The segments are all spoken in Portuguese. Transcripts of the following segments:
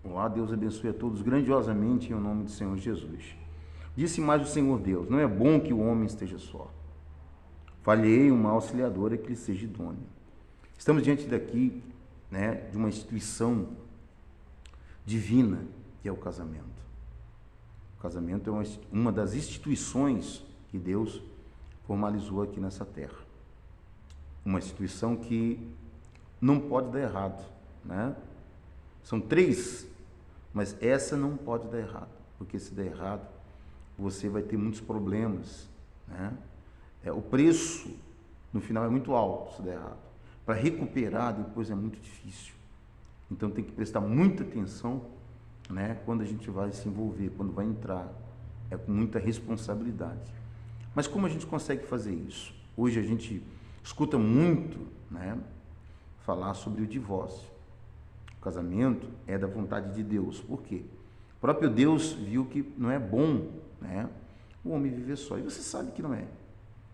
Olá, Deus abençoe a todos grandiosamente em nome do Senhor Jesus. Disse mais o Senhor Deus: não é bom que o homem esteja só. Falhei uma auxiliadora que lhe seja idônea. Estamos diante daqui, né, de uma instituição divina, que é o casamento. O casamento é uma das instituições que Deus formalizou aqui nessa terra. Uma instituição que não pode dar errado, né? São 3, mas essa não pode dar errado, porque se der errado, você vai ter muitos problemas, né? O preço, no final, é muito alto se der errado. Para recuperar depois é muito difícil. Então tem que prestar muita atenção, né, quando a gente vai se envolver, quando vai entrar. É com muita responsabilidade. Mas como a gente consegue fazer isso? Hoje a gente escuta muito, né, falar sobre o divórcio. O casamento é da vontade de Deus. Por quê? O próprio Deus viu que não é bom, né, o homem viver só. E você sabe que não é,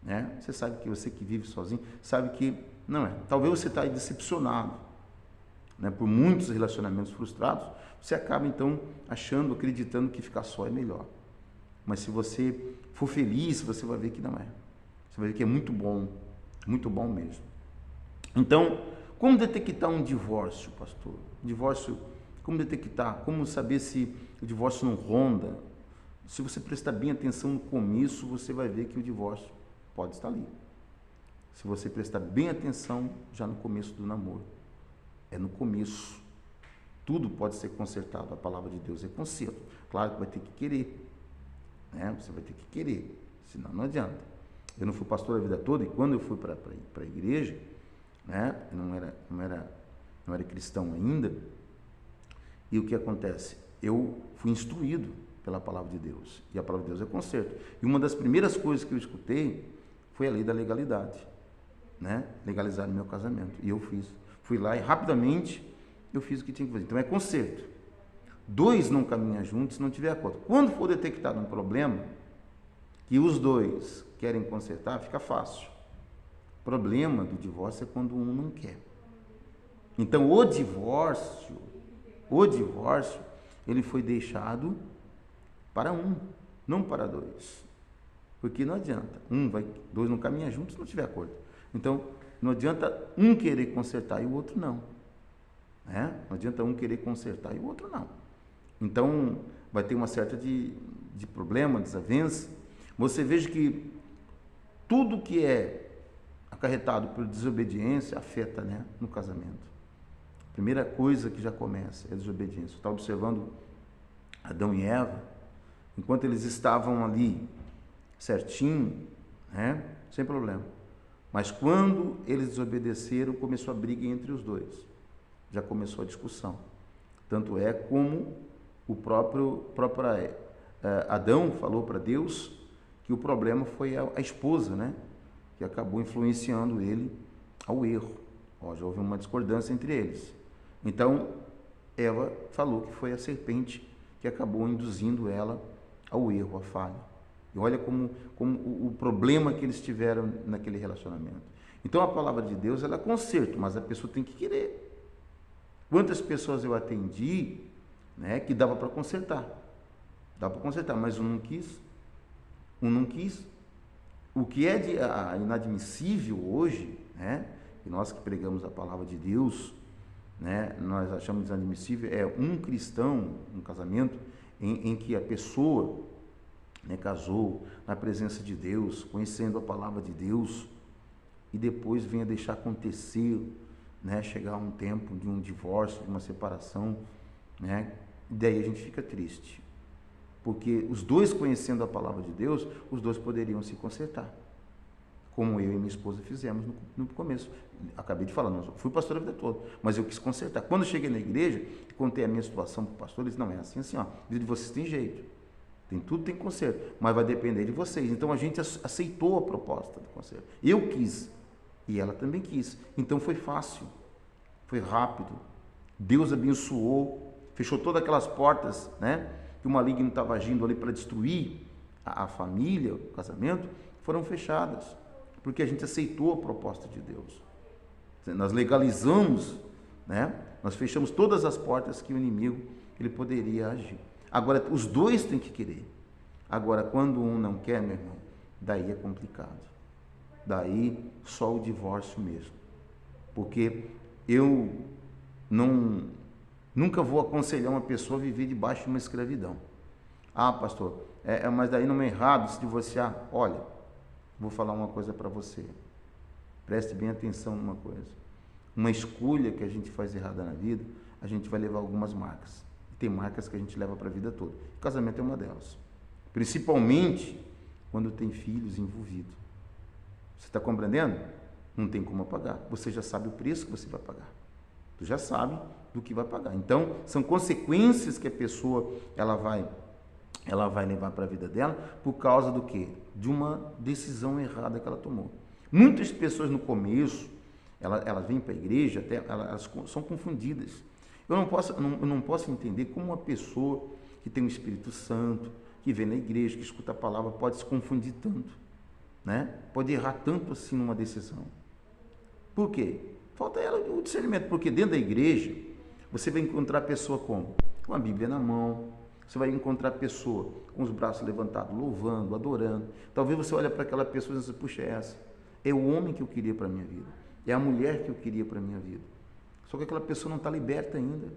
né? Você sabe que você que vive sozinho, sabe que não é. Talvez você está decepcionado, né, por muitos relacionamentos frustrados. Você acaba então achando, acreditando que ficar só é melhor. Mas se você for feliz, você vai ver que não é. Você vai ver que é muito bom mesmo. Então, como detectar um divórcio, pastor? Divórcio, como detectar? Como saber se o divórcio não ronda? Se você prestar bem atenção no começo, você vai ver que o divórcio pode estar ali. Se você prestar bem atenção já no começo do namoro. É no começo. Tudo pode ser consertado. A palavra de Deus é conserto. Claro que vai ter que querer, né? Você vai ter que querer, senão não adianta. Eu não fui pastor a vida toda, e quando eu fui para a igreja, né, eu não era cristão ainda. E o que acontece? Eu fui instruído pela palavra de Deus, e a palavra de Deus é conserto. E uma das primeiras coisas que eu escutei foi a lei da legalidade, né? Legalizar o meu casamento. E eu fui lá e rapidamente eu fiz o que tinha que fazer. Então é conserto. 2 não caminham juntos se não tiver acordo. Quando for detectado um problema que os 2 querem consertar, fica fácil. O problema do divórcio é quando um não quer. Então o divórcio, ele foi deixado para um, não para 2. Porque não adianta. 2 não caminham juntos se não tiver acordo. Então não adianta um querer consertar e o outro não. Né? Não adianta um querer consertar e o outro não. Então, vai ter uma certa de problema, desavença. Você veja que tudo que é acarretado por desobediência afeta, né, no casamento. A primeira coisa que já começa é a desobediência. Você está observando Adão e Eva, enquanto eles estavam ali certinho, né, sem problema. Mas quando eles desobedeceram, começou a briga entre os 2. Já começou a discussão. Tanto é como o próprio Adão falou para Deus que o problema foi a esposa, né, que acabou influenciando ele ao erro. Já houve uma discordância entre eles. Então, Eva falou que foi a serpente que acabou induzindo ela ao erro, à falha. E olha como o problema que eles tiveram naquele relacionamento. Então, a palavra de Deus, ela é conserto, mas a pessoa tem que querer. Quantas pessoas eu atendi, né, que dava para consertar. Dava para consertar, mas um não quis. O que é inadmissível hoje, né, e nós que pregamos a palavra de Deus, né, nós achamos inadmissível, é um cristão, um casamento, em que a pessoa, né, casou na presença de Deus, conhecendo a palavra de Deus, e depois venha deixar acontecer, né, chegar um tempo de um divórcio, de uma separação, né, e daí a gente fica triste. Porque os 2 conhecendo a palavra de Deus, os 2 poderiam se consertar. Como eu e minha esposa fizemos no começo. Acabei de falar, não fui pastor a vida toda, mas eu quis consertar. Quando eu cheguei na igreja e contei a minha situação para o pastor, ele disse: não, é assim, ó, a vida de vocês tem jeito. Tudo tem conserto, mas vai depender de vocês. Então a gente aceitou a proposta do conserto. Eu quis, e ela também quis. Então foi fácil, foi rápido. Deus abençoou, fechou todas aquelas portas, né, que o maligno estava agindo ali para destruir a família, o casamento, foram fechadas, porque a gente aceitou a proposta de Deus. Nós legalizamos, né? Nós fechamos todas as portas que o inimigo ele poderia agir. Agora, os dois têm que querer. Agora, quando um não quer, meu irmão, daí é complicado. Daí só o divórcio mesmo. Porque eu nunca vou aconselhar uma pessoa a viver debaixo de uma escravidão. Ah, pastor, mas daí não é errado se divorciar. Olha, vou falar uma coisa para você. Preste bem atenção numa coisa. Uma escolha que a gente faz errada na vida, a gente vai levar algumas marcas. Tem marcas que a gente leva para a vida toda. O casamento é uma delas. Principalmente quando tem filhos envolvidos. Você está compreendendo? Não tem como apagar. Você já sabe o preço que você vai pagar. Tu já sabe do que vai pagar. Então, são consequências que a pessoa ela vai levar para a vida dela por causa do quê? De uma decisão errada que ela tomou. Muitas pessoas no começo, elas vêm para a igreja, até elas são confundidas. Eu não posso entender como uma pessoa que tem o Espírito Santo, que vem na igreja, que escuta a palavra, pode se confundir tanto, né? Pode errar tanto assim numa decisão. Por quê? Falta ela o discernimento, porque dentro da igreja você vai encontrar a pessoa como? Com a Bíblia na mão, você vai encontrar a pessoa com os braços levantados, louvando, adorando. Talvez você olhe para aquela pessoa e diz, puxa, essa é o homem que eu queria para a minha vida, é a mulher que eu queria para a minha vida. Só que aquela pessoa não está liberta ainda.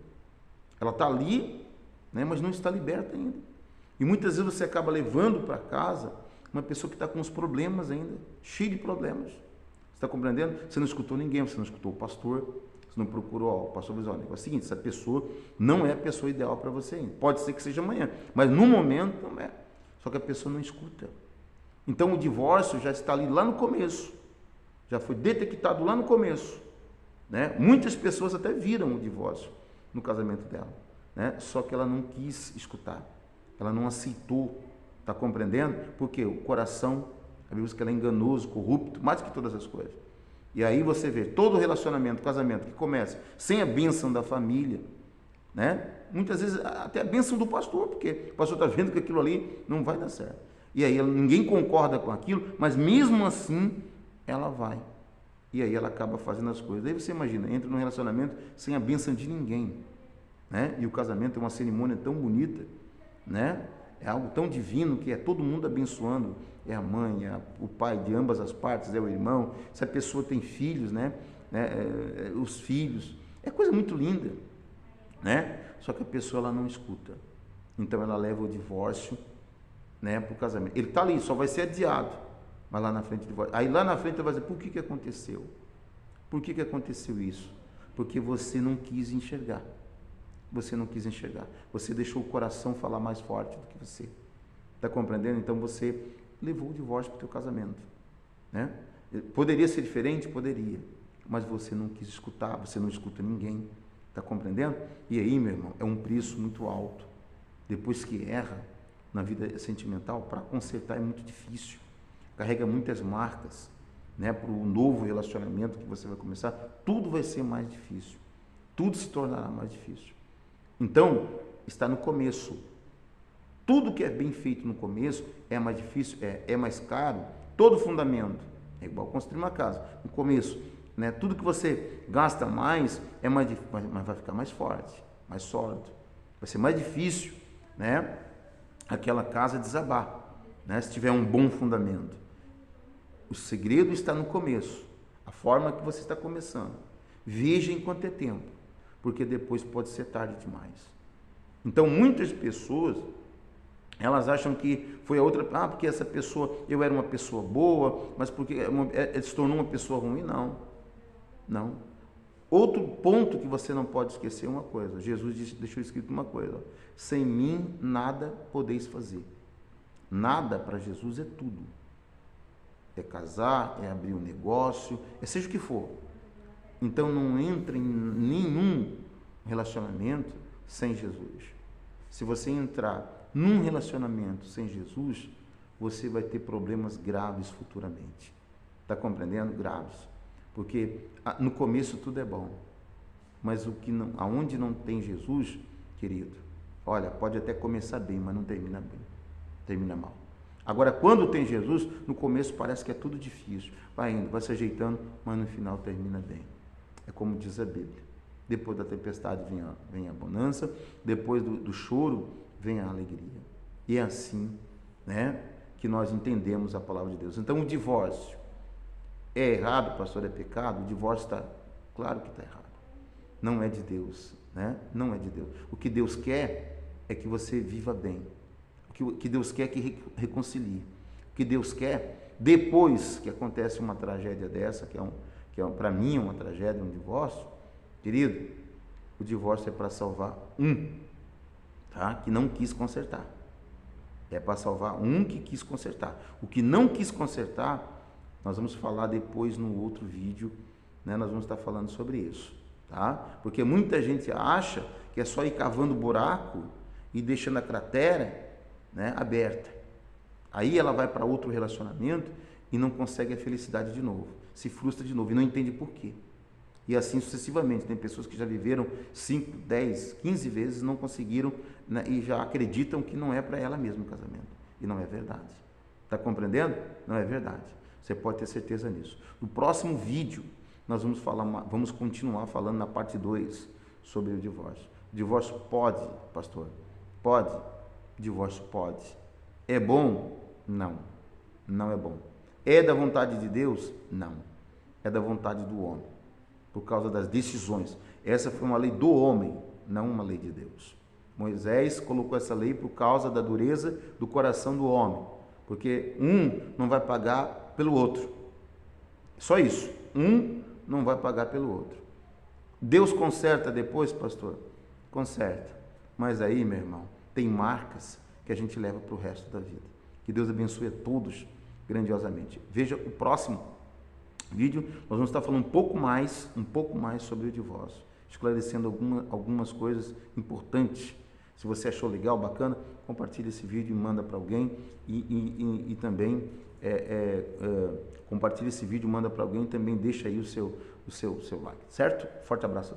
Ela está ali, né, mas não está liberta ainda. E muitas vezes você acaba levando para casa uma pessoa que está com os problemas ainda, cheia de problemas. Você está compreendendo? Você não escutou ninguém, você não escutou o pastor, você não procurou, o pastor vai dizer, olha, é o seguinte, essa pessoa não é a pessoa ideal para você ainda. Pode ser que seja amanhã, mas no momento não é. Só que a pessoa não escuta. Então o divórcio já está ali lá no começo. Já foi detectado lá no começo. Né? Muitas pessoas até viram o divórcio no casamento dela. Né? Só que ela não quis escutar. Ela não aceitou. Está compreendendo? Porque o coração, a Bíblia diz que ela é enganoso, corrupto, mais que todas as coisas. E aí você vê todo relacionamento, casamento que começa sem a bênção da família, né? Muitas vezes até a bênção do pastor, porque o pastor está vendo que aquilo ali não vai dar certo. E aí ninguém concorda com aquilo, mas mesmo assim ela vai. E aí ela acaba fazendo as coisas. Aí você imagina, entra num relacionamento sem a bênção de ninguém, né? E o casamento é uma cerimônia tão bonita, né? É algo tão divino que é todo mundo abençoando. É a mãe, é o pai de ambas as partes, é o irmão. Se a pessoa tem filhos, né? Os filhos. É coisa muito linda, né? Só que a pessoa ela não escuta. Então ela leva o divórcio, né, para o casamento. Ele está ali, só vai ser adiado. Mas lá na frente, aí lá na frente ele vai dizer, por que aconteceu? Por que aconteceu isso? Porque você não quis enxergar. Você não quis enxergar. Você deixou o coração falar mais forte do que você. Está compreendendo? Então você levou o divórcio para o teu casamento. Né? Poderia ser diferente? Poderia. Mas você não quis escutar, você não escuta ninguém. Está compreendendo? E aí, meu irmão, é um preço muito alto. Depois que erra na vida sentimental, para consertar é muito difícil. Carrega muitas marcas, né, para o novo relacionamento que você vai começar, tudo vai ser mais difícil, tudo se tornará mais difícil. Então, está no começo. Tudo que é bem feito no começo é mais difícil, é mais caro. Todo fundamento é igual construir uma casa. No começo, né, tudo que você gasta mais é mais difícil, mas vai ficar mais forte, mais sólido. Vai ser mais difícil, né, aquela casa desabar, né, se tiver um bom fundamento. O segredo está no começo, a forma que você está começando. Veja enquanto é tempo, porque depois pode ser tarde demais. Então, muitas pessoas, elas acham que foi a outra, porque essa pessoa, eu era uma pessoa boa, mas porque ele se tornou uma pessoa ruim. Não. Outro ponto que você não pode esquecer é uma coisa, Jesus deixou escrito uma coisa, sem mim nada podeis fazer. Nada para Jesus é tudo. É casar, é abrir um negócio, seja o que for. Então não entre em nenhum relacionamento sem Jesus. Se você entrar num relacionamento sem Jesus, você vai ter problemas graves futuramente. Está compreendendo? Graves. Porque no começo tudo é bom. Mas aonde não tem Jesus, querido, olha, pode até começar bem, mas não termina bem. Termina mal. Agora, quando tem Jesus, no começo parece que é tudo difícil. Vai indo, vai se ajeitando, mas no final termina bem. É como diz a Bíblia. Depois da tempestade vem a bonança, depois do choro vem a alegria. E é assim, né, que nós entendemos a palavra de Deus. Então, o divórcio é errado, pastor, é pecado? O divórcio está, claro que está errado. Não é de Deus, né? Não é de Deus. O que Deus quer é que você viva bem. O que Deus quer é que reconcilie. O que Deus quer, depois que acontece uma tragédia dessa, que para mim é uma tragédia, um divórcio, querido, o divórcio é para salvar tá? Que não quis consertar. É para salvar um que quis consertar. O que não quis consertar, nós vamos falar depois no outro vídeo, né? Nós vamos estar falando sobre isso, tá? Porque muita gente acha que é só ir cavando buraco e deixando a cratera, né, aberta. Aí ela vai para outro relacionamento e não consegue a felicidade de novo, se frustra de novo e não entende por quê. E assim sucessivamente. Tem pessoas que já viveram 5, 10, 15 vezes, não conseguiram, né, e já acreditam que não é para ela mesmo o casamento. E não é verdade. Está compreendendo? Não é verdade. Você pode ter certeza nisso. No próximo vídeo, nós vamos continuar falando na parte 2 sobre o divórcio. O divórcio pode, pastor? Pode. O divórcio pode. É bom? Não. Não é bom. É da vontade de Deus? Não. É da vontade do homem. Por causa das decisões. Essa foi uma lei do homem, não uma lei de Deus. Moisés colocou essa lei por causa da dureza do coração do homem, porque um não vai pagar pelo outro. Só isso. Um não vai pagar pelo outro. Deus conserta depois, pastor? Conserta. Mas aí, meu irmão, tem marcas que a gente leva para o resto da vida. Que Deus abençoe a todos grandiosamente. Veja o próximo vídeo, nós vamos estar falando um pouco mais sobre o divórcio, esclarecendo algumas coisas importantes. Se você achou legal, bacana, compartilhe esse vídeo e manda para alguém, e também compartilhe esse vídeo, manda para alguém, e também deixa aí o seu like, certo? Forte abraço a todos.